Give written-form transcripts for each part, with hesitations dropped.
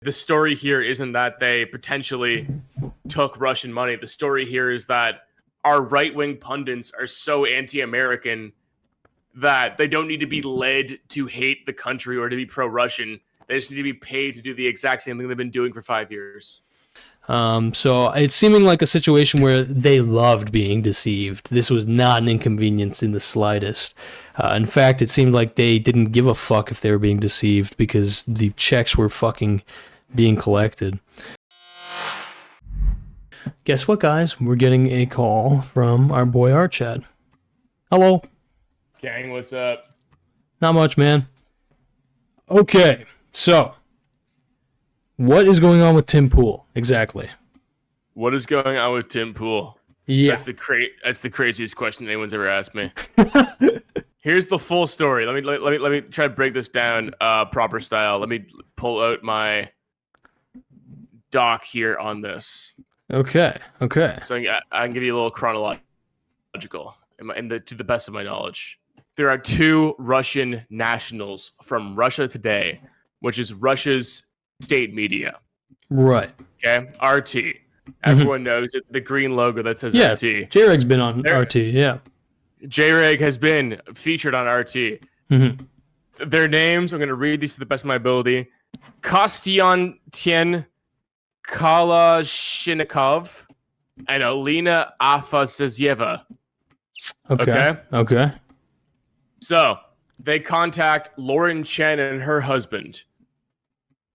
the story here isn't that they potentially took Russian money. The story here is that our right-wing pundits are so anti-American that they don't need to be led to hate the country or to be pro-Russian. They just need to be paid to do the exact same thing they've been doing for 5 years. So it's seeming like a situation where they loved being deceived. This was not an inconvenience in the slightest. In fact, it seemed like they didn't give a fuck if they were being deceived because the checks were fucking being collected. Guess what, guys? We're getting a call from our boy ArtChad. Hello. Gang, what's up? Not much, man. Okay, so what is going on with Tim Pool exactly? What is going on with Tim Pool? Yeah, that's the craziest question anyone's ever asked me. Here's the full story. Let me try to break this down proper style. Let me pull out my doc here on this. Okay. So I can give you a little chronological to the best of my knowledge. There are 2 Russian nationals from Russia Today, which is Russia's state media. Right. Okay. RT. Everyone knows it. The green logo that says RT. J-Reg's been on RT, yeah. J-Reg has been featured on RT. Their names, I'm going to read these to the best of my ability. Konstantin Kalashnikov and Alina Afanasьeva. Okay. So, they contact Lauren Chen and her husband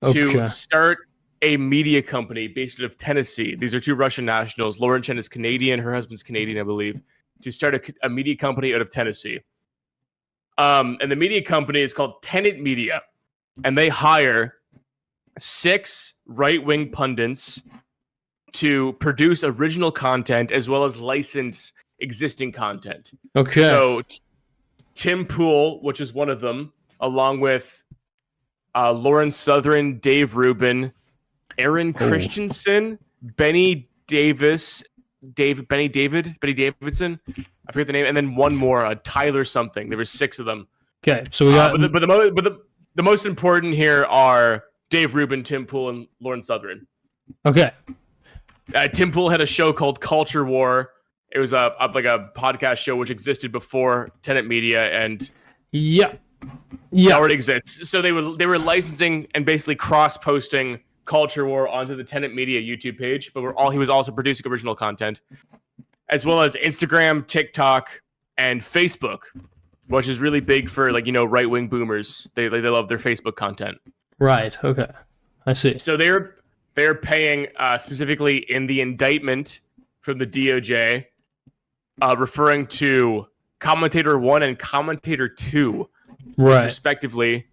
to start a media company based out of Tennessee. These are 2 Russian nationals. Lauren Chen is Canadian. Her husband's Canadian, I believe. To start a media company out of Tennessee. And the media company is called Tenet Media. And they hire 6 right-wing pundits to produce original content as well as license existing content. Okay. So Tim Pool, which is one of them, along with Lauren Southern, Dave Rubin, Aaron Christensen, Benny Davidson, I forget the name, and then one more, Tyler something. There were 6 of them. Okay, so we got. But the most important here are Dave Rubin, Tim Pool, and Lauren Southern. Okay. Tim Pool had a show called Culture War. It was a podcast show which existed before Tenet Media, and yeah, already exists. So they were licensing and basically cross-posting Culture War onto the Tenet Media YouTube page, but he was also producing original content, as well as Instagram, TikTok, and Facebook, which is really big for right-wing boomers. They love their Facebook content. Right. Okay. I see. So they're paying specifically in the indictment from the DOJ, referring to Commentator 1 and Commentator 2, right, which respectively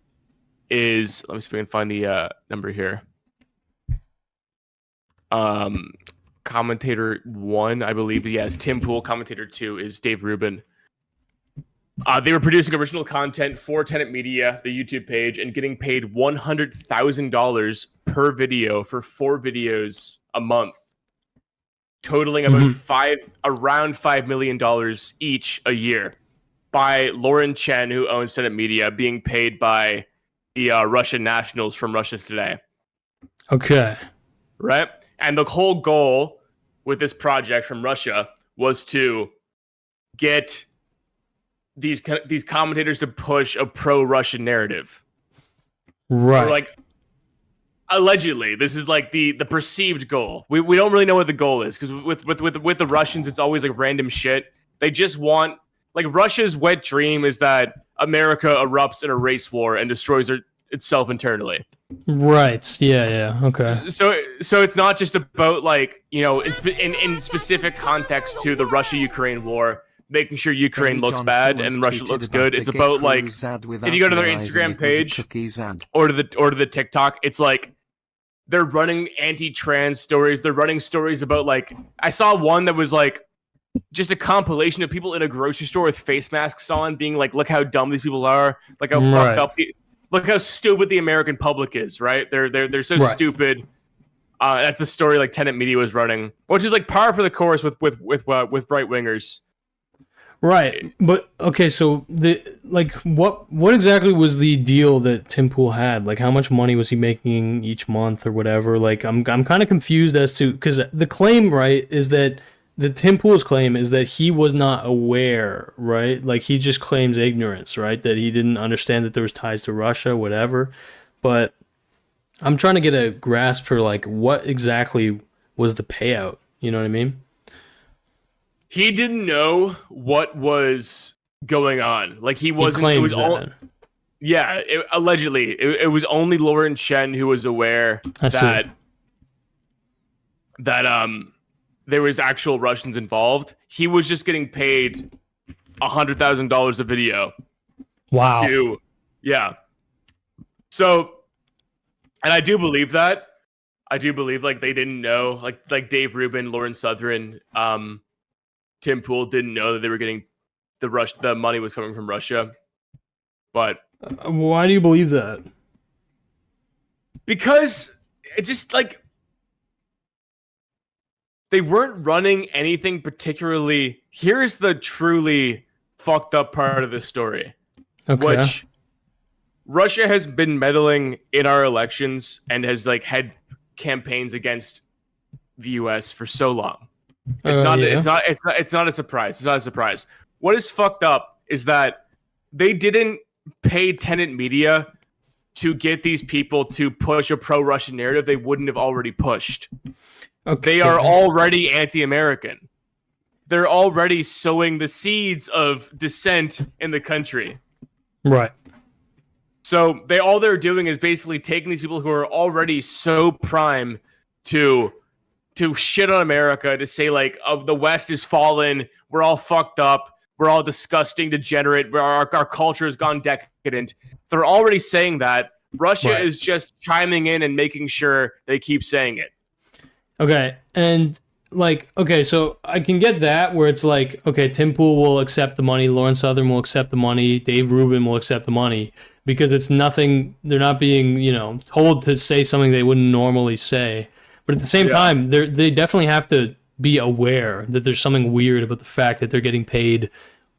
is. Let me see if I can find the number here. Commentator 1, I believe, is Tim Pool. Commentator 2 is Dave Rubin. They were producing original content for Tenet Media, the YouTube page, and getting paid $100,000 per video for 4 videos a month, totaling about around $5 million each a year, by Lauren Chen, who owns Tenet Media, being paid by the Russian nationals from Russia Today. Okay. Right? And the whole goal with this project from Russia was to get these commentators to push a pro-Russian narrative. Right. Or allegedly, this is the perceived goal. We don't really know what the goal is, because with the Russians, it's always random shit. They just want Russia's wet dream is that America erupts in a race war and destroys itself internally. Right. Yeah. Okay. So it's not just about in specific context to the Russia-Ukraine war, making sure Ukraine looks bad and Russia looks good. It's about if you go to their Instagram page or to the TikTok, it's they're running anti-trans stories. They're running stories about I saw one that was just a compilation of people in a grocery store with face masks on, being look how dumb these people are, how fucked up. Look how stupid the American public is, right? They're so stupid. That's the story Tenet Media was running, which is par for the course with right wingers. Right, but okay, so what exactly was the deal that Tim Pool had? Like, how much money was he making each month or whatever? Like, I'm kind of confused as to, because the claim, right, is that the Tim Pool's claim is that he was not aware, right? Like, he just claims ignorance, right? That he didn't understand that there was ties to Russia, whatever. But I'm trying to get a grasp for like what exactly was the payout. You know what I mean? He didn't know what was going on. Like he wasn't. He it was claims all. that. Yeah, allegedly, it was only Lauren Chen who was aware that there was actual Russians involved. He was just getting paid $100,000 a video. Wow. Yeah. So, and I do believe that. I do believe like they didn't know, like Dave Rubin, Lauren Southern, Tim Pool didn't know that they were getting the money was coming from Russia. But why do you believe that? Because it's just like they weren't running anything particularly. Here's the truly fucked up part of the story. Okay. Which Russia has been meddling in our elections and has like had campaigns against the US for so long. It's not a surprise. It's not a surprise. What is fucked up is that they didn't pay Tenet Media to get these people to push a pro-Russian narrative they wouldn't have already pushed. Okay. They are already anti-American. They're already sowing the seeds of dissent in the country. Right. So all they're doing is basically taking these people who are already so prime to shit on America, to say like, oh, the West is fallen, we're all fucked up, we're all disgusting, degenerate, our culture has gone decadent. They're already saying that. Russia is just chiming in and making sure they keep saying it. Okay, and like, okay, so I can get that where it's like, okay, Tim Pool will accept the money, Lauren Southern will accept the money, Dave Rubin will accept the money, because it's nothing, they're not being, told to say something they wouldn't normally say. But at the same time, they definitely have to be aware that there's something weird about the fact that they're getting paid.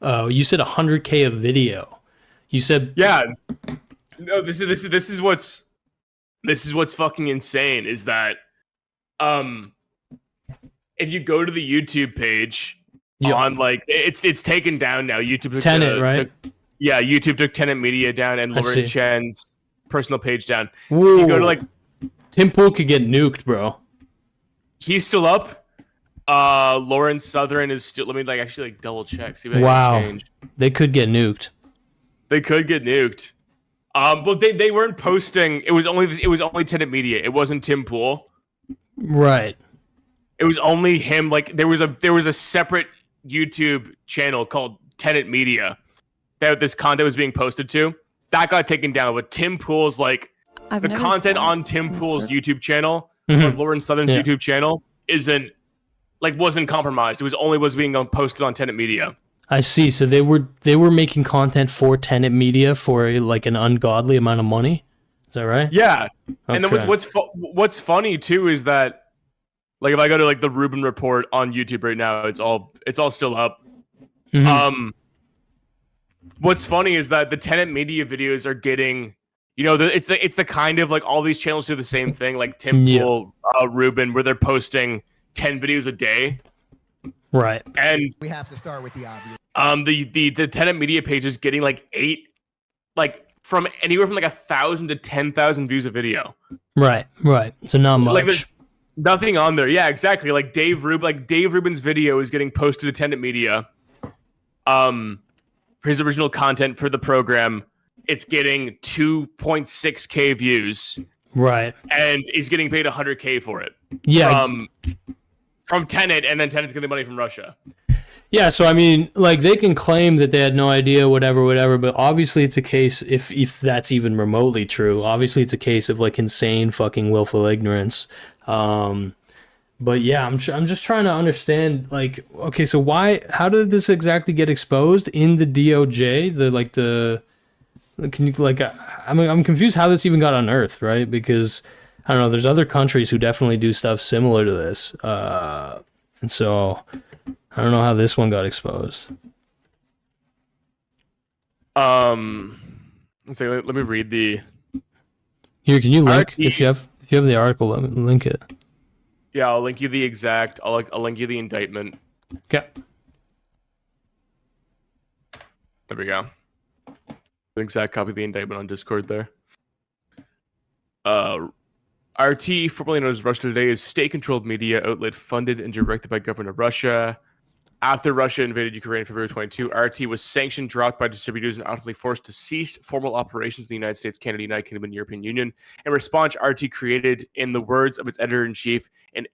You said $100K a video. You said no. This is what's fucking insane is that if you go to the YouTube page on like it's taken down now. YouTube took Tenet, right? YouTube took Tenet Media down and Lauren Chen's personal page down. Whoa. You go to like Tim Pool could get nuked, bro. He's still up. Lauren Southern is still. Let me actually double check. See if I can change. They could get nuked. They could get nuked. But they weren't posting. It was only Tenet Media. It wasn't Tim Pool. Right. It was only him. Like there was a separate YouTube channel called Tenet Media that this content was being posted to. That got taken down. But Tim Pool's the content on Tim Pool's YouTube channel or Lauren Southern's YouTube channel wasn't compromised. It was being posted on Tenet Media. I see. So they were making content for Tenet Media for like an ungodly amount of money. Is that right? Yeah. Okay. And then what's funny too is that like if I go to like the Rubin Report on YouTube right now, it's all still up. Mm-hmm. What's funny is that the Tenet Media videos are getting, it's the kind of like all these channels do the same thing, like Tim Pool, Rubin, where they're posting 10 videos a day. Right. And we have to start with the obvious. The Tenet Media page is getting like 8, like from anywhere from like 1,000 to 10,000 views a video. Right. So not much. Like there's nothing on there. Yeah, exactly. Like Dave Rubin's video is getting posted to Tenet Media. For his original content for the program, it's getting 2.6K views. Right. And he's getting paid $100K for it. Yeah. From Tenet, and then Tenet's getting money from Russia. Yeah, so I mean, like they can claim that they had no idea, whatever, but obviously it's a case, if that's even remotely true, obviously it's a case of like insane fucking willful ignorance. But yeah, I'm just trying to understand, like, okay, so how did this exactly get exposed in the DOJ? I'm confused how this even got unearthed, right? Because I don't know, there's other countries who definitely do stuff similar to this. And so I don't know how this one got exposed. Let's see. Let me read the. Here, can you link if you have the article? Let me link it. Yeah, I'll link you the exact. I'll link you the indictment. Okay. There we go. The exact copy of the indictment on Discord there. RT, formerly known as Russia Today, is state-controlled media outlet funded and directed by government of Russia. After Russia invaded Ukraine in February 22, RT was sanctioned, dropped by distributors, and ultimately forced to cease formal operations in the United States, Canada, United Kingdom, and European Union. In response, RT created, in the words of its editor-in-chief, an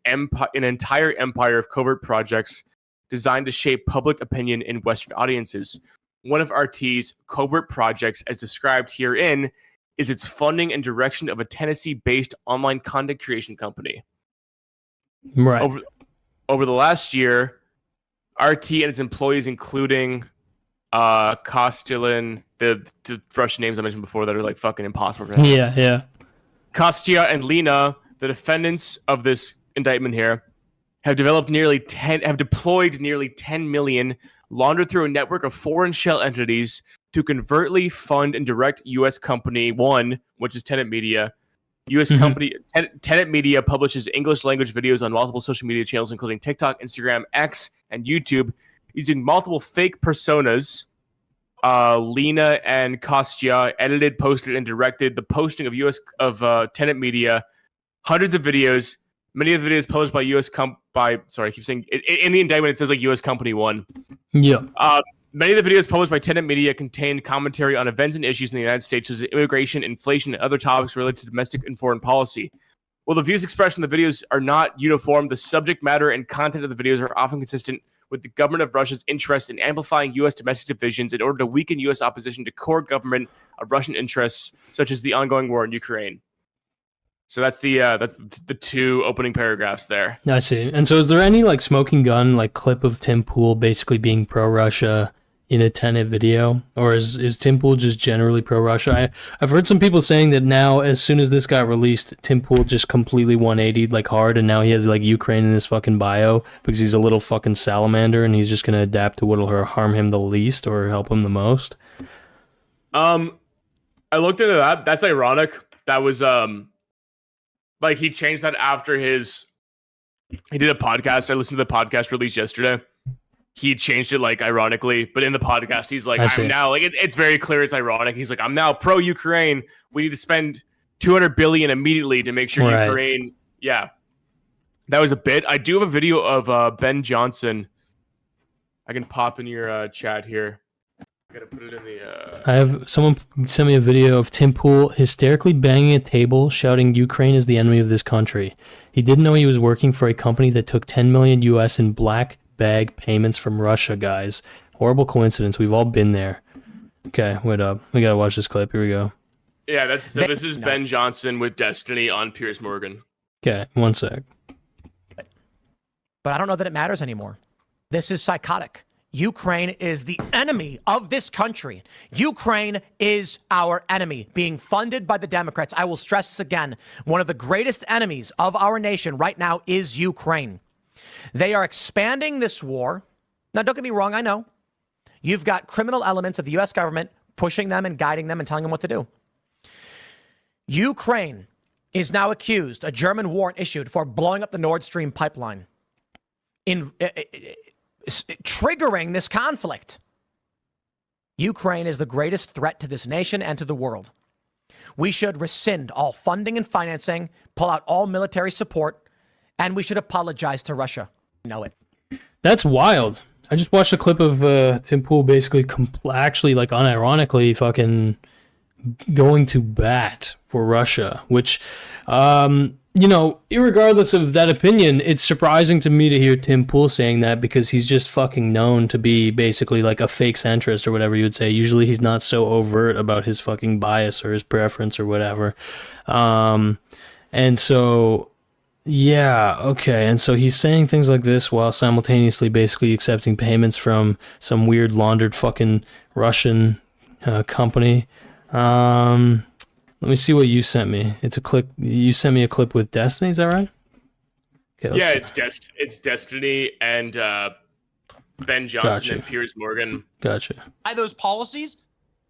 entire empire of covert projects designed to shape public opinion in Western audiences. One of RT's covert projects, as described herein, is its funding and direction of a Tennessee-based online content creation company. Right. Over the last year, RT and its employees, including Kostylin, the Russian names I mentioned before that are like fucking impossible to pronounce. Yeah. Kostya and Lena, the defendants of this indictment here, have deployed nearly 10 million, laundered through a network of foreign shell entities to covertly fund and direct U.S. company one, which is Tenet Media. U.S. company Tenet Media publishes English language videos on multiple social media channels, including TikTok, Instagram, X, and YouTube, using multiple fake personas. Lena and Kostya edited, posted, and directed the posting of Tenet Media hundreds of videos. Many of the videos published by U.S. Sorry, I keep saying in the indictment it says like U.S. company one. Yeah. Many of the videos published by Tenet Media contained commentary on events and issues in the United States, such as immigration, inflation, and other topics related to domestic and foreign policy. While the views expressed in the videos are not uniform, the subject matter and content of the videos are often consistent with the government of Russia's interest in amplifying U.S. domestic divisions in order to weaken U.S. opposition to core government of Russian interests, such as the ongoing war in Ukraine. So that's the two opening paragraphs there. I see. And so is there any like smoking gun like clip of Tim Pool basically being pro-Russia in a Tenet video? Or is Tim Pool just generally pro-Russia? I've heard some people saying that now as soon as this got released, Tim Pool just completely 180'd like hard, and now he has like Ukraine in his fucking bio because he's a little fucking salamander and he's just going to adapt to what'll harm him the least or help him the most. I looked into that. That's ironic. That was like he changed that after he did a podcast. I listened to the podcast released yesterday. He changed it like ironically, but in the podcast, he's like, I'm now like, it's very clear it's ironic. He's like, I'm now pro Ukraine. We need to spend $200 billion immediately to make sure Ukraine. Yeah, that was a bit. I do have a video of Ben Johnson. I can pop in your chat here. I gotta put it in the. I have someone sent me a video of Tim Pool hysterically banging a table, shouting, "Ukraine is the enemy of this country." He didn't know he was working for a company that took 10 million US in black bag payments from Russia, guys. Horrible coincidence. We've all been there. Okay, wait up. We gotta watch this clip. Here we go. Yeah, this is Ben Johnson with Destiny on Piers Morgan. Okay, one sec. But I don't know that it matters anymore. This is psychotic. Ukraine is the enemy of this country. Ukraine is our enemy, being funded by the Democrats. I will stress this again. One of the greatest enemies of our nation right now is Ukraine. They are expanding this war. Now, don't get me wrong. I know you've got criminal elements of the U.S. government pushing them and guiding them and telling them what to do. Ukraine is now accused, a German warrant issued for blowing up the Nord Stream pipeline, triggering this conflict. Ukraine is the greatest threat to this nation and to the world. We should rescind all funding and financing, pull out all military support, and we should apologize to Russia. Know it. That's wild. I just watched a clip of Tim Pool basically actually like unironically fucking going to bat for Russia, which you know, irregardless of that opinion, it's surprising to me to hear Tim Pool saying that because he's just fucking known to be basically like a fake centrist or whatever you would say. Usually he's not so overt about his fucking bias or his preference or whatever. And so, yeah, okay. And so he's saying things like this while simultaneously basically accepting payments from some weird laundered fucking Russian company. Let me see what you sent me. It's a clip. You sent me a clip with Destiny. Is that right? Okay, yeah, it's Destiny and Ben Johnson and Piers Morgan. Gotcha. By those policies,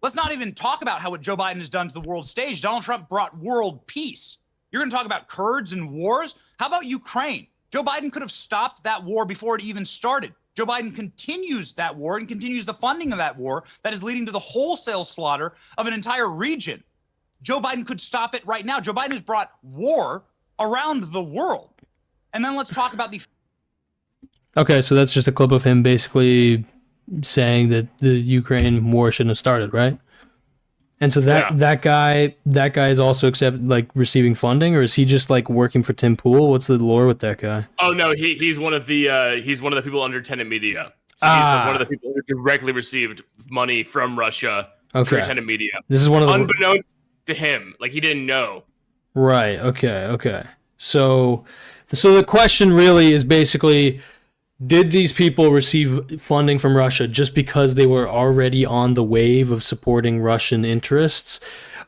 Let's not even talk about how what Joe Biden has done to the world stage. Donald Trump brought world peace. You're going to talk about Kurds and wars? How about Ukraine? Joe Biden could have stopped that war before it even started. Joe Biden continues that war and continues the funding of that war that is leading to the wholesale slaughter of an entire region. Joe Biden could stop it right now. Joe Biden has brought war around the world. And then let's talk about the... Okay, so that's just a clip of him basically saying that the Ukraine war shouldn't have started, right? And so that guy is also receiving funding, or is he just like working for Tim Pool? What's the lore with that guy? Oh no, he's one of the people under Tenet Media. So he's one of the people who directly received money from Russia through Tenet Media. This is one of the unbeknownst to him, like he didn't know. Right. Okay. So the question really is basically, did these people receive funding from Russia just because they were already on the wave of supporting Russian interests?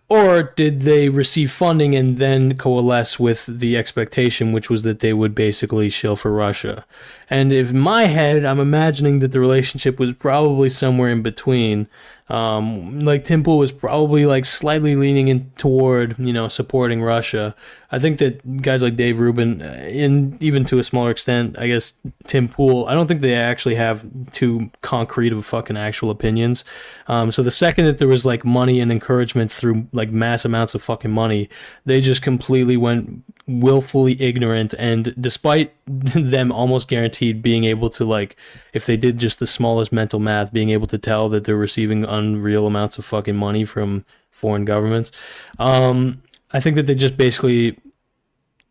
Or did they receive funding and then coalesce with the expectation, which was that they would basically shill for Russia? And in my head, I'm imagining that the relationship was probably somewhere in between. Like Tim Pool was probably like slightly leaning in toward, supporting Russia. I think that guys like Dave Rubin, and even to a smaller extent, I guess Tim Pool, I don't think they actually have too concrete of fucking actual opinions. So the second that there was like money and encouragement through like mass amounts of fucking money, they just completely went willfully ignorant. And despite them almost guaranteed being able to, like, if they did just the smallest mental math, being able to tell that they're receiving unreal amounts of fucking money from foreign governments, I think that they just basically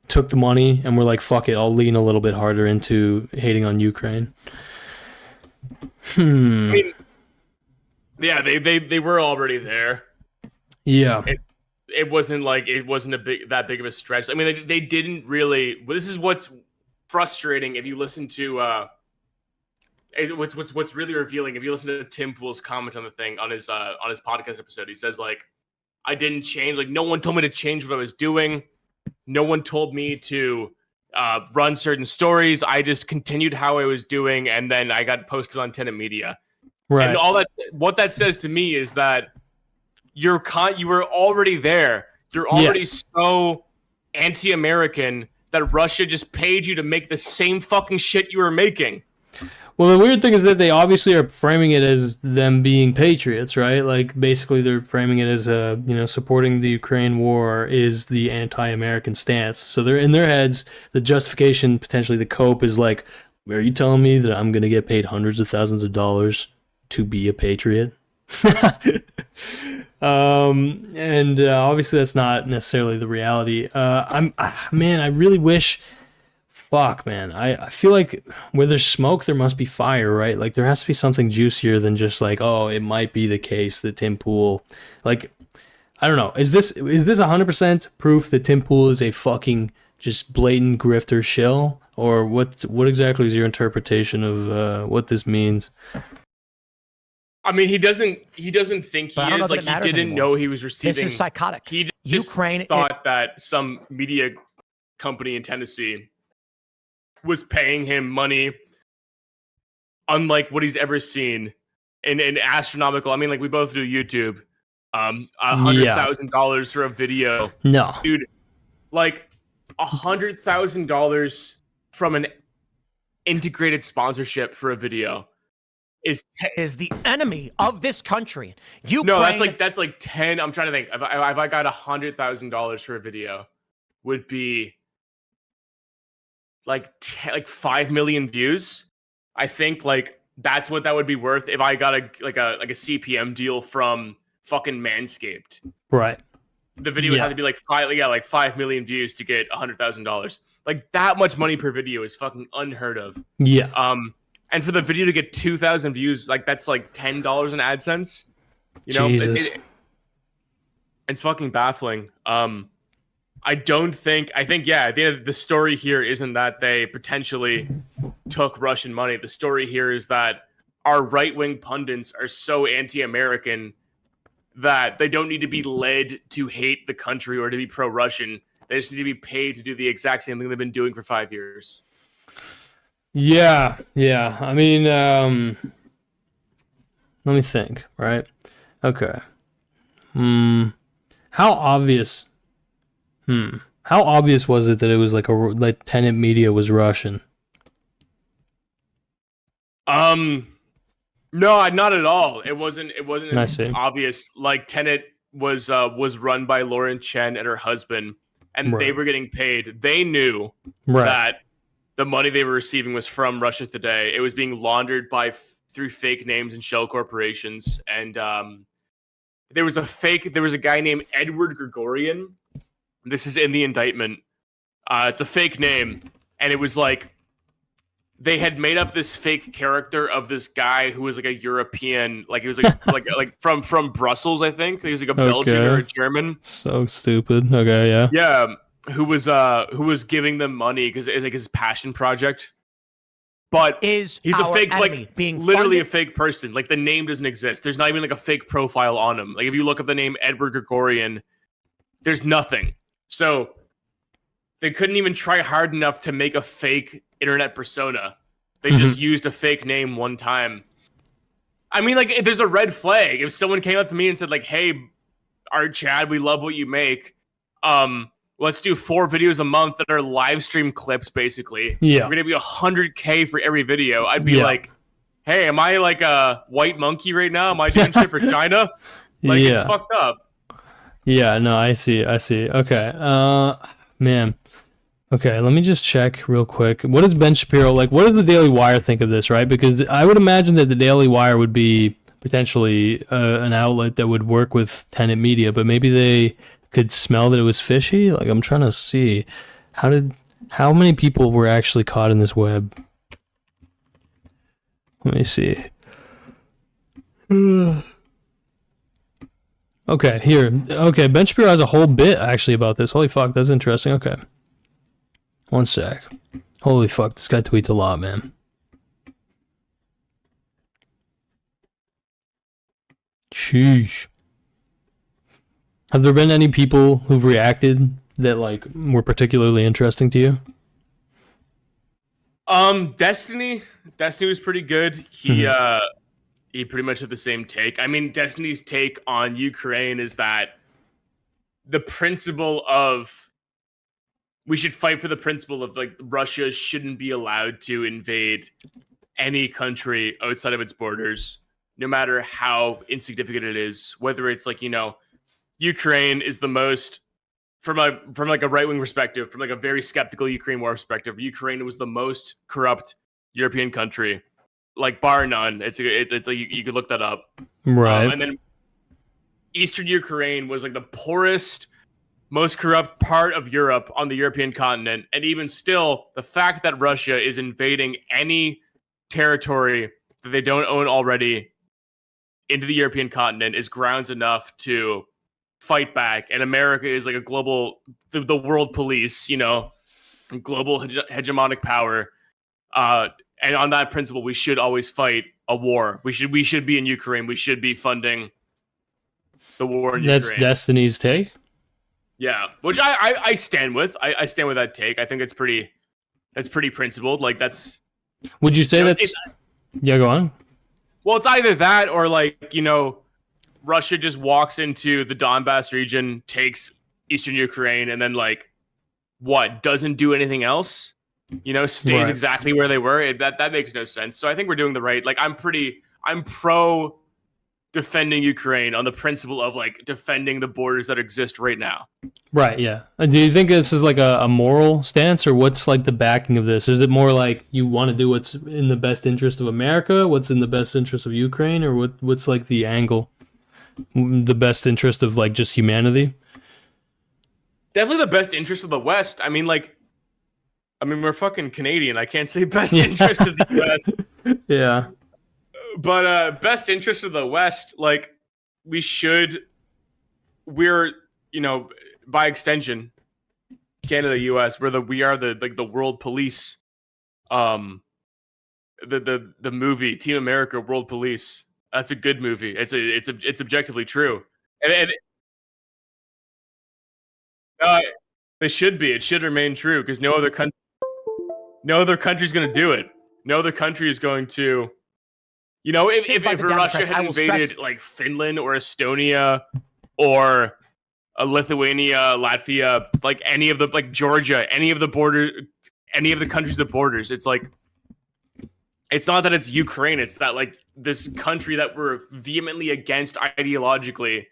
took the money and were like, fuck it, I'll lean a little bit harder into hating on Ukraine. I mean, yeah, they were already there. Yeah. It wasn't that big of a stretch. I mean, they didn't really. This is what's frustrating if you listen to what's really revealing if you listen to Tim Pool's comment on the thing on his podcast episode. He says, like, I didn't change. Like, no one told me to change what I was doing. No one told me to run certain stories. I just continued how I was doing, and then I got posted on Tenet Media. Right. And what that says to me is that you were already there. You're already so anti-American that Russia just paid you to make the same fucking shit you were making. Well, the weird thing is that they obviously are framing it as them being patriots, right? Like, basically they're framing it as, supporting the Ukraine war is the anti-American stance. So they're in their heads, the justification, potentially the cope, is like, are you telling me that I'm going to get paid hundreds of thousands of dollars to be a patriot? Obviously that's not necessarily the reality. I really wish... Fuck, man. I feel like where there's smoke, there must be fire, right? Like, there has to be something juicier than just like, oh, it might be the case that Tim Pool, like, I don't know. Is this 100% proof that Tim Pool is a fucking just blatant grifter shill? Or what exactly is your interpretation of what this means? I mean, he doesn't think he is. Like, he didn't know he was receiving. This is psychotic. He just Ukraine thought that some media company in Tennessee was paying him money unlike what he's ever seen in astronomical. I mean, like, we both do YouTube. $100,000 for a video. No, dude, like $100,000 from an integrated sponsorship for a video is the enemy of this country. Ukraine. No, that's like 10. I'm trying to think. If I got $100,000 for a video, would be like 5 million views. I think like that's what that would be worth if I got a CPM deal from fucking Manscaped. Right. The video would have to be like 5 million views to get $100,000. Like, that much money per video is fucking unheard of. Yeah. And for the video to get 2,000 views, like, that's like $10 in AdSense. You know, it's fucking baffling. I think at the end of the story here isn't that they potentially took Russian money. The story here is that our right-wing pundits are so anti-American that they don't need to be led to hate the country or to be pro-Russian. They just need to be paid to do the exact same thing they've been doing for 5 years. Yeah. I mean, let me think, right? Okay. How obvious? How obvious was it that it was like Tenet Media was Russian? No, not at all. It wasn't I see. obvious. Like Tenet was run by Lauren Chen and her husband, and they were getting paid. They knew that the money they were receiving was from Russia Today. It was being laundered through fake names and shell corporations, and there was a guy named Edward Gregorian. This is in the indictment. It's a fake name, and it was like they had made up this fake character of this guy who was like a European, like he was like like from Brussels, I think. He was like a Belgian or a German. So stupid. Okay, yeah. Yeah, who was giving them money because it's like his passion project. But he's a fake, like being literally funded? A fake person. Like the name doesn't exist. There's not even like a fake profile on him. Like if you look up the name Edward Gregorian, there's nothing. So they couldn't even try hard enough to make a fake internet persona. They just used a fake name one time. I mean, like, there's a red flag. If someone came up to me and said, like, hey, ArtChad, we love what you make. Let's do 4 videos a month that are live stream clips, basically. Yeah. We're going to be $100K for every video. I'd be like, hey, am I like a white monkey right now? Am I doing shit for China? Like, it's fucked up. Yeah, no, I see. Okay. Man. Okay, let me just check real quick. What does Ben Shapiro, like, what does the Daily Wire think of this, right? Because I would imagine that the Daily Wire would be potentially an outlet that would work with Tenet Media, but maybe they could smell that it was fishy? Like, I'm trying to see. How many people were actually caught in this web? Let me see. Okay, here. Okay, Ben Shapiro has a whole bit actually about this. Holy fuck, that's interesting. Okay. One sec. Holy fuck, this guy tweets a lot, man. Sheesh. Have there been any people who've reacted that, like, were particularly interesting to you? Destiny was pretty good. He pretty much had the same take. I mean, Destiny's take on Ukraine is that the principle of we should fight for the principle of, like, Russia shouldn't be allowed to invade any country outside of its borders, no matter how insignificant it is. Whether it's like, you know, Ukraine is the most, from a right-wing perspective, from like a very skeptical Ukraine war perspective, Ukraine was the most corrupt European country, like bar none. It's like you could look that up, right? And then Eastern Ukraine was like the poorest, most corrupt part of Europe on the European continent. And even still, the fact that Russia is invading any territory that they don't own already into the European continent is grounds enough to fight back. And America is like a global, the world police, you know, global hegemonic power. And on that principle, we should always fight a war. We should be in Ukraine. We should be funding the war in Ukraine. That's Destiny's take? Yeah, which I stand with. I stand with that take. I think that's pretty principled. Like, that's. Would you say that's? Yeah, go on. Well, it's either that or, like, you know, Russia just walks into the Donbass region, takes Eastern Ukraine, and then, like, what, doesn't do anything else? You know, stays exactly where they were. That makes no sense. So I think we're doing the right. Like, I'm pro defending Ukraine on the principle of, like, defending the borders that exist right now. Right, yeah. Do you think this is like a moral stance, or what's like the backing of this? Is it more like you want to do what's in the best interest of America, what's in the best interest of Ukraine, or what's like the angle? The best interest of, like, just humanity? Definitely the best interest of the West. I mean, we're fucking Canadian. I can't say best interest of the US. Yeah. But best interest of the West, like, we're, you know, by extension, Canada, US, we are the world police. The movie Team America, World Police. That's a good movie. It's objectively true, and they should be. It should remain true because no other country is going to do it. No other country is going to You know, if Russia had invaded like Finland or Estonia or Lithuania, Latvia, like any of the like Georgia, any of the countries that borders, it's like it's not that it's Ukraine, it's that like this country that we're vehemently against ideologically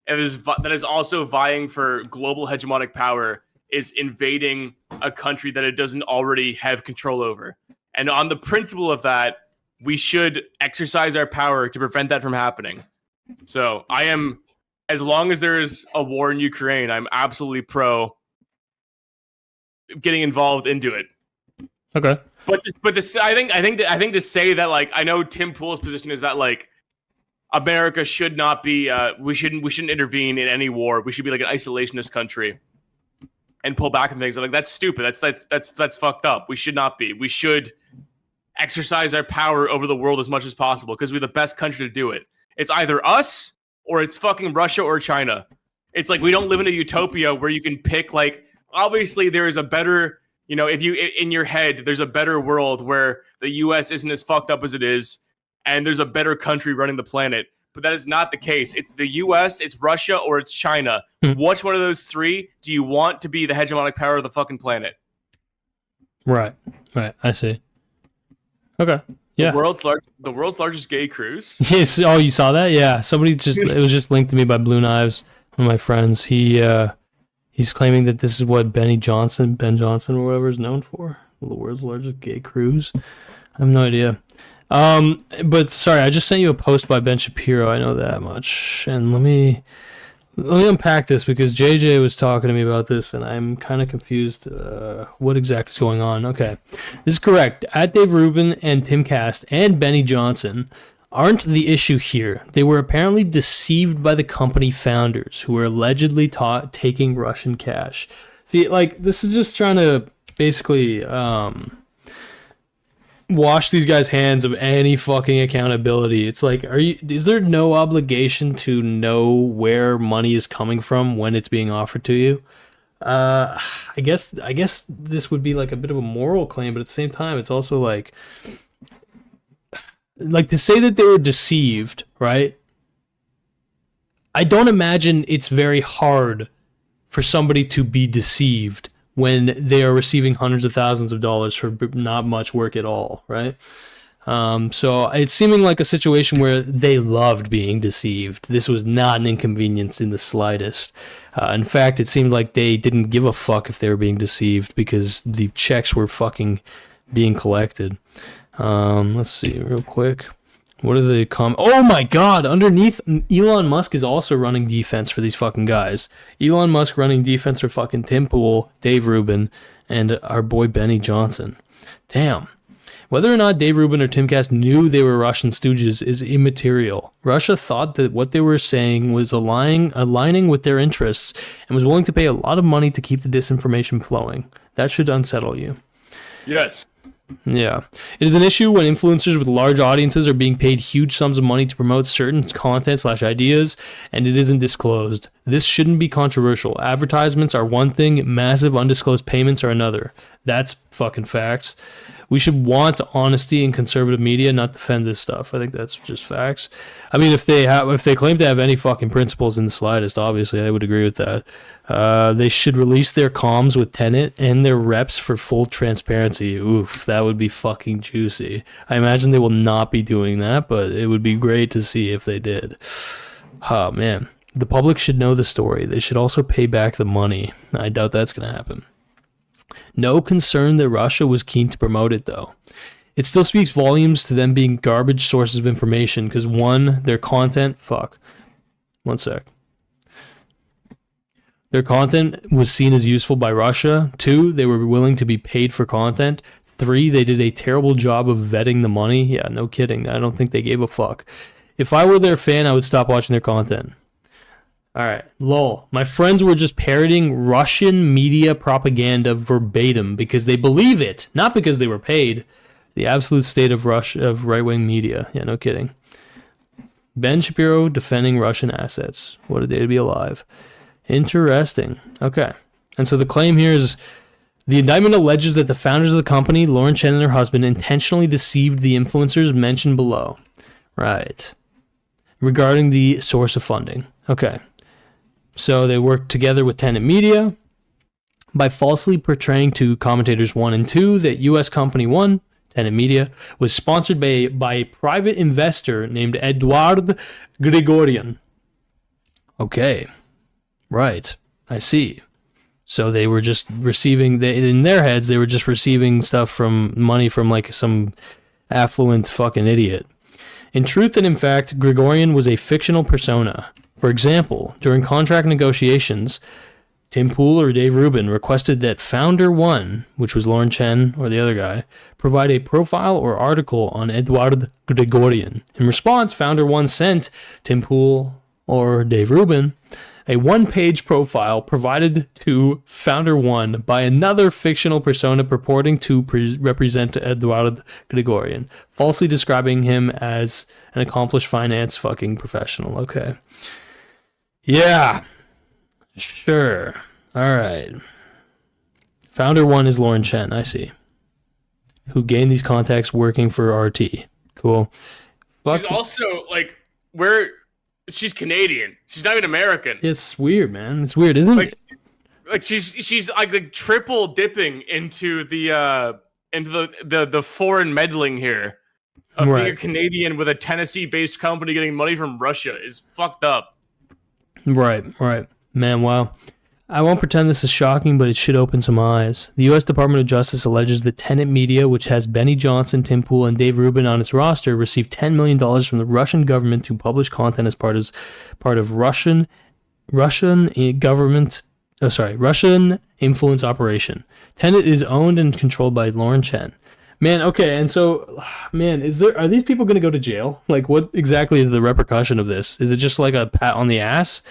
and that is also vying for global hegemonic power is invading a country that it doesn't already have control over. And on the principle of that, we should exercise our power to prevent that from happening. So I am, as long as there is a war in Ukraine, I'm absolutely pro getting involved into it. Okay. But I think to say that, like, I know Tim Pool's position is that like America should not be we shouldn't intervene in any war. We should be like an isolationist country and pull back and things. I'm like, that's stupid. That's fucked up. We should not be. We should exercise our power over the world as much as possible because we're the best country to do it. It's either us or it's fucking Russia or China. It's like we don't live in a utopia where you can pick, like, obviously there is a better, you know, if you in your head there's a better world where the US isn't as fucked up as it is and there's a better country running the planet. But that is not the case. It's the US, it's Russia, or it's China. Which one of those three do you want to be the hegemonic power of the fucking planet? Right. I see. Okay. Yeah. The world's largest gay cruise. Yes. Oh, you saw that? Yeah. It was just linked to me by Blue Knives, one of my friends. He's claiming that this is what Ben Johnson or whatever is known for. The world's largest gay cruise. I have no idea. But sorry, I just sent you a post by Ben Shapiro. I know that much. And let me unpack this because JJ was talking to me about this and I'm kind of confused what exactly is going on. Okay. This is correct. At Dave Rubin and Tim Cast and Benny Johnson aren't the issue here. They were apparently deceived by the company founders who were allegedly taking Russian cash. See, like, this is just trying to basically wash these guys' hands of any fucking accountability. It's like, is there no obligation to know where money is coming from when it's being offered to you? I guess this would be like a bit of a moral claim, but at the same time, it's also like to say that they were deceived, right? I don't imagine it's very hard for somebody to be deceived when they are receiving hundreds of thousands of dollars for not much work at all, right? So it's seeming like a situation where they loved being deceived. This was not an inconvenience in the slightest. In fact, it seemed like they didn't give a fuck if they were being deceived because the checks were fucking being collected. Let's see real quick. What are the oh my god, underneath, Elon Musk is also running defense for these fucking guys. Elon Musk running defense for fucking Tim Pool, Dave Rubin, and our boy Benny Johnson. Damn. Whether or not Dave Rubin or Tim Cast knew they were Russian stooges is immaterial. Russia thought that what they were saying was aligning with their interests and was willing to pay a lot of money to keep the disinformation flowing. That should unsettle you. Yes. Yeah. It is an issue when influencers with large audiences are being paid huge sums of money to promote certain content/ideas, and it isn't disclosed. This shouldn't be controversial. Advertisements are one thing, massive undisclosed payments are another. That's fucking facts. We should want honesty in conservative media, not defend this stuff. I think that's just facts. I mean, if they claim to have any fucking principles in the slightest, obviously I would agree with that. They should release their comms with Tenet and their reps for full transparency. Oof, that would be fucking juicy. I imagine they will not be doing that, but it would be great to see if they did. Oh, man. The public should know the story. They should also pay back the money. I doubt that's going to happen. No concern that Russia was keen to promote it, though. It still speaks volumes to them being garbage sources of information, because one, their content... Fuck. One sec. Their content was seen as useful by Russia. 2, they were willing to be paid for content. 3, they did a terrible job of vetting the money. Yeah, no kidding. I don't think they gave a fuck. If I were their fan, I would stop watching their content. Alright, lol. My friends were just parroting Russian media propaganda verbatim because they believe it, not because they were paid. The absolute state of right-wing media. Yeah, no kidding. Ben Shapiro defending Russian assets. What a day to be alive. Interesting. Okay. And so the claim here is the indictment alleges that the founders of the company, Lauren Chen and her husband, intentionally deceived the influencers mentioned below. Right. Regarding the source of funding. Okay. So they worked together with Tenet Media by falsely portraying to commentators 1 and 2 that U.S. Company 1, Tenet Media, was sponsored by a private investor named Eduard Grigorian. Okay. Right. I see. So they were just receiving, in their heads, they were just receiving money from like some affluent fucking idiot. In truth and in fact, Grigorian was a fictional persona. For example, during contract negotiations, Tim Pool or Dave Rubin requested that Founder 1, which was Lauren Chen or the other guy, provide a profile or article on Eduard Grigorian. In response, Founder 1 sent Tim Pool or Dave Rubin a one-page profile provided to Founder 1 by another fictional persona purporting to represent Eduard Grigorian, falsely describing him as an accomplished finance fucking professional. Okay. Yeah. Sure. All right. Founder 1 is Lauren Chen, I see. Who gained these contacts working for RT. Cool. She's also, like, she's Canadian. She's not even American. It's weird, man. It's weird, isn't it? Like she's like triple dipping into the foreign meddling here. Of being a Canadian with a Tennessee-based company getting money from Russia is fucked up. Right. Man, wow. I won't pretend this is shocking, but it should open some eyes. The U.S. Department of Justice alleges that Tenet Media, which has Benny Johnson, Tim Pool, and Dave Rubin on its roster, received $10 million from the Russian government to publish content as part of Russian influence operation. Tenet is owned and controlled by Lauren Chen. Man, okay, and so, man, are these people going to go to jail? Like, what exactly is the repercussion of this? Is it just like a pat on the ass?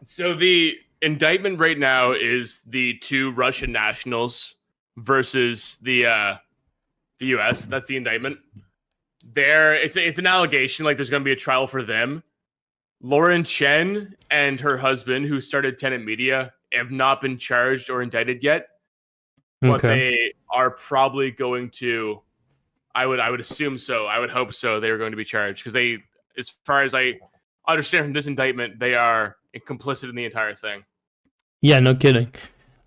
So the indictment right now is the 2 Russian nationals versus the U.S. That's the indictment. It's an allegation, like there's going to be a trial for them. Lauren Chen and her husband, who started Tenet Media, have not been charged or indicted yet. But they are probably going to. I would assume so. I would hope so. They are going to be charged because they, as far as I understand from this indictment, they are complicit in the entire thing. Yeah, no kidding.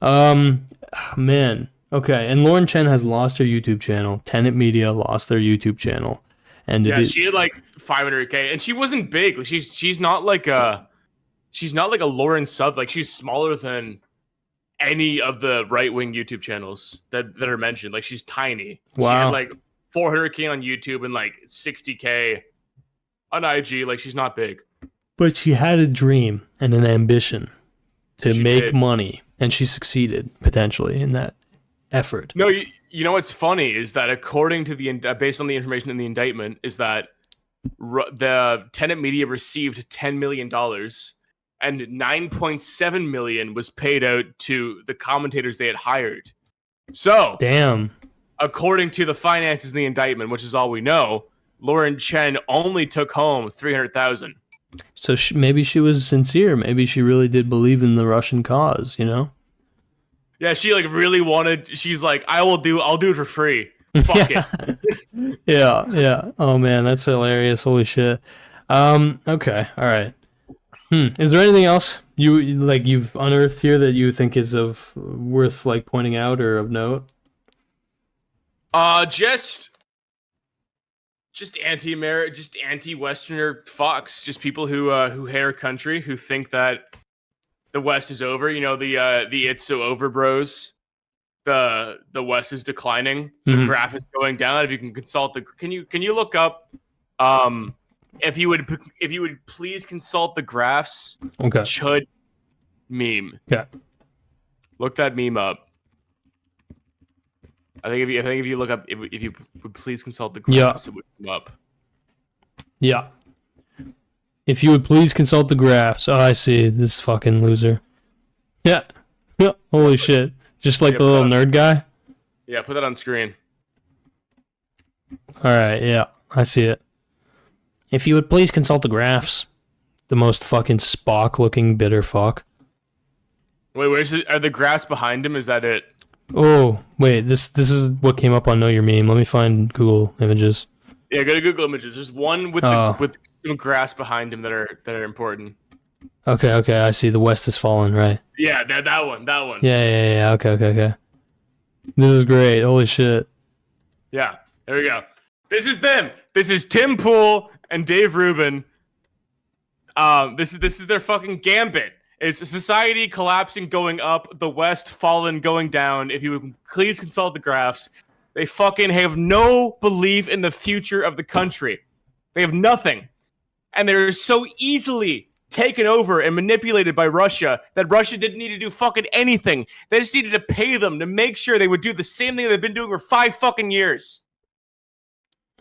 Man. Okay, and Lauren Chen has lost her YouTube channel. Tenet Media lost their YouTube channel. And she had like 500K, and she wasn't big. Like she's not like a Lauren sub. Like she's smaller than any of the right-wing YouTube channels that are mentioned. Like she's tiny. Wow. She had like 400K on YouTube and like 60K on IG. Like she's not big. But she had a dream and an ambition to make money, and she succeeded potentially in that effort. No, you know what's funny is that according to based on the information in the indictment, is that the Tenet Media received $10 million and $9.7 million was paid out to the commentators they had hired. So, damn. According to the finances in the indictment, which is all we know, Lauren Chen only took home $300,000. So maybe she was sincere. Maybe she really did believe in the Russian cause, you know? Yeah, she like really wanted. She's like, I'll do it for free. Fuck it. Yeah. Oh man, that's hilarious. Holy shit. Okay. All right. Is there anything else you've unearthed here that you think is worth like pointing out or of note? Just anti-American, just anti-Westerner fucks, just people who hate our country, who think that the West is over. You know, the it's so over bros. The West is declining. The graph is going down. If you can consult can you look up if you would please consult the graphs. Okay. Chud meme. Yeah. Look that meme up. I think if you look up if you would please consult the graphs, it would come up. Yeah. If you would please consult the graphs. Oh, I see. This fucking loser. Yeah. Holy shit. Just like the little nerd guy? Yeah, put that on screen. Alright, yeah. I see it. If you would please consult the graphs. The most fucking Spock-looking bitter fuck. Wait, where's it? Are the graphs behind him? Is that it? Oh, wait. This is what came up on Know Your Meme. Let me find Google Images. Yeah, go to Google Images. There's one with with some grass behind him that are important. Okay, I see. The West is fallen, right? Yeah, that one. Yeah. Okay. This is great. Holy shit. Yeah, there we go. This is them. This is Tim Pool and Dave Rubin. This is their fucking gambit. It's society collapsing, going up, the West fallen, going down. If you would please consult the graphs. They fucking have no belief in the future of the country. They have nothing. And they're so easily taken over and manipulated by Russia that Russia didn't need to do fucking anything. They just needed to pay them to make sure they would do the same thing they've been doing for 5 fucking years.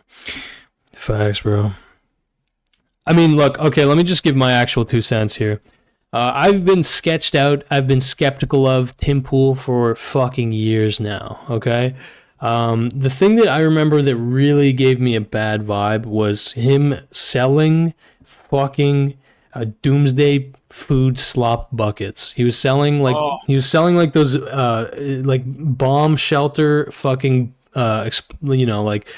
Facts, bro. I mean, look, okay, let me just give my actual 2 cents here. I've been sketched out, I've been skeptical of Tim Pool for fucking years now, okay? The thing that I remember that really gave me a bad vibe was him selling fucking doomsday food slop buckets. He was selling like those like bomb shelter fucking like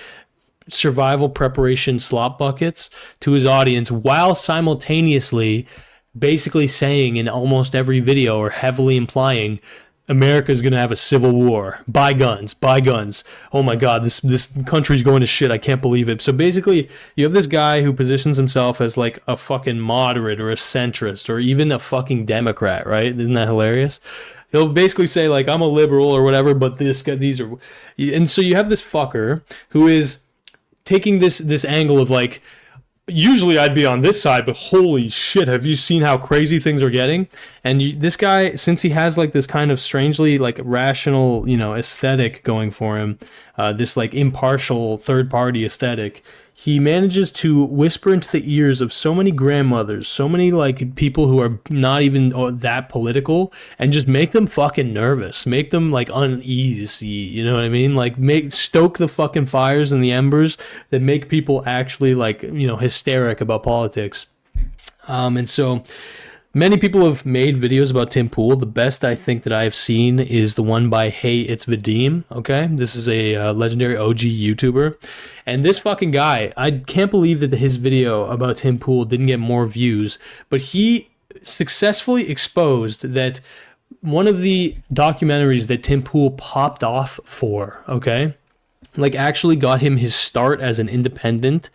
survival preparation slop buckets to his audience, while simultaneously basically saying in almost every video, or heavily implying, America's gonna have a civil war. Buy guns. Oh my god, this country's going to shit. I can't believe it. So basically, you have this guy who positions himself as like a fucking moderate or a centrist or even a fucking Democrat, right? Isn't that hilarious? He'll basically say like, I'm a liberal or whatever, but these are, and so you have this fucker who is taking this angle of like, usually I'd be on this side, but holy shit, have you seen how crazy things are getting? And this guy, since he has like this kind of strangely like rational, aesthetic going for him, this like impartial third party aesthetic, he manages to whisper into the ears of so many grandmothers, so many like people who are not even that political, and just make them fucking nervous, make them like uneasy, you know what I mean? Like stoke the fucking fires and the embers that make people actually like, hysteric about politics. And so many people have made videos about Tim Pool. The best I think that I've seen is the one by Hey It's Vadim. Okay, this is a legendary OG YouTuber, and this fucking guy, I can't believe that his video about Tim Pool didn't get more views, but he successfully exposed that one of the documentaries that Tim Pool popped off for, okay, like actually got him his start as an independent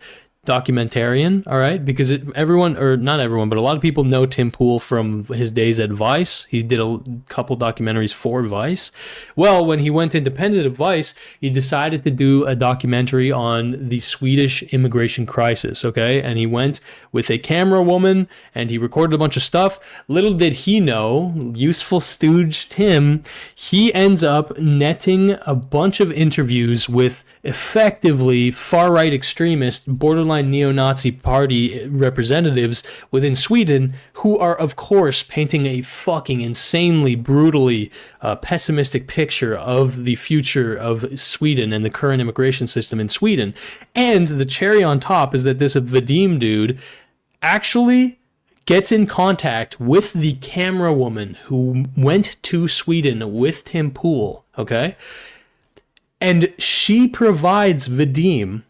documentarian, all right, because everyone, or not everyone, but a lot of people know Tim Pool from his days at Vice. He did a couple documentaries for Vice. Well, when he went independent at Vice, he decided to do a documentary on the Swedish immigration crisis, okay, and he went with a camera woman and he recorded a bunch of stuff. Little did he know, useful stooge Tim, he ends up netting a bunch of interviews with effectively far-right extremist, borderline neo-Nazi party representatives within Sweden, who are, of course, painting a fucking insanely, brutally pessimistic picture of the future of Sweden and the current immigration system in Sweden. And the cherry on top is that this Vadim dude actually gets in contact with the camera woman who went to Sweden with Tim Pool, okay? And she provides Vadim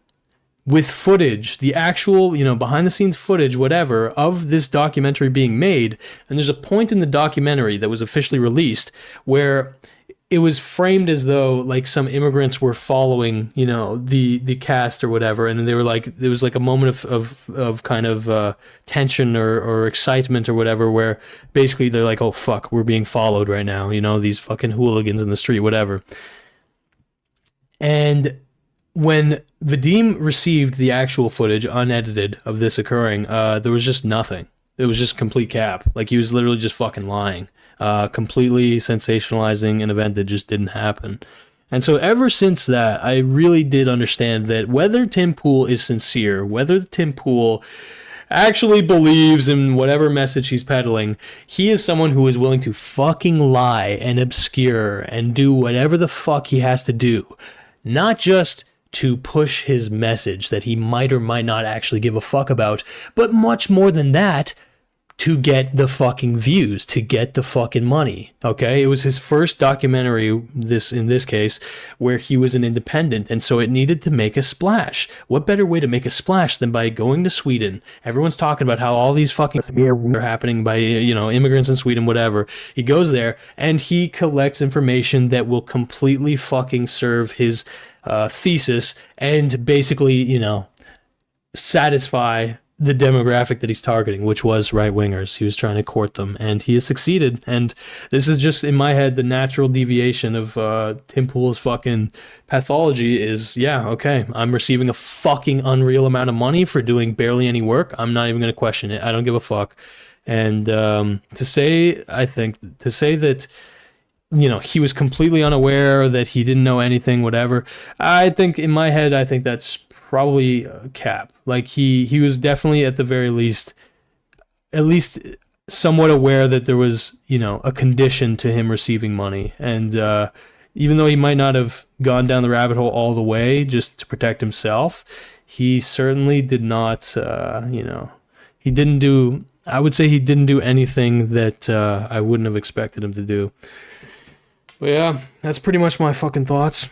with footage, the actual, behind the scenes footage, whatever, of this documentary being made. And there's a point in the documentary that was officially released where it was framed as though like some immigrants were following, the cast or whatever. And they were like, there was like a moment of kind of tension or excitement or whatever, where basically they're like, oh fuck, we're being followed right now. These fucking hooligans in the street, whatever. And when Vadim received the actual footage, unedited, of this occurring, there was just nothing. It was just complete cap. Like, he was literally just fucking lying. Completely sensationalizing an event that just didn't happen. And so ever since that, I really did understand that whether Tim Pool is sincere, whether Tim Pool actually believes in whatever message he's peddling, he is someone who is willing to fucking lie and obscure and do whatever the fuck he has to do. Not just to push his message that he might or might not actually give a fuck about, but much more than that, to get the fucking views, to get the fucking money. Okay, it was his first documentary, in this case, where he was an independent, and so it needed to make a splash. What better way to make a splash than by going to Sweden? Everyone's talking about how all these fucking are happening by, you know, immigrants in Sweden, whatever. He goes there and he collects information that will completely fucking serve his thesis and basically, you know, satisfy the demographic that he's targeting, which was right-wingers. He was trying to court them, and he has succeeded. And this is just, in my head, the natural deviation of Tim Pool's fucking pathology is, yeah, okay, I'm receiving a fucking unreal amount of money for doing barely any work. I'm not even going to question it. I don't give a fuck. And to say that, you know, he was completely unaware, that he didn't know anything, whatever, I think, in my head, I think that's probably cap. Like he was definitely, at the very least, at least somewhat aware that there was, you know, a condition to him receiving money. And even though he might not have gone down the rabbit hole all the way just to protect himself, he certainly did not, you know, he didn't do, I would say he didn't do anything that I wouldn't have expected him to do. But yeah, that's pretty much my fucking thoughts.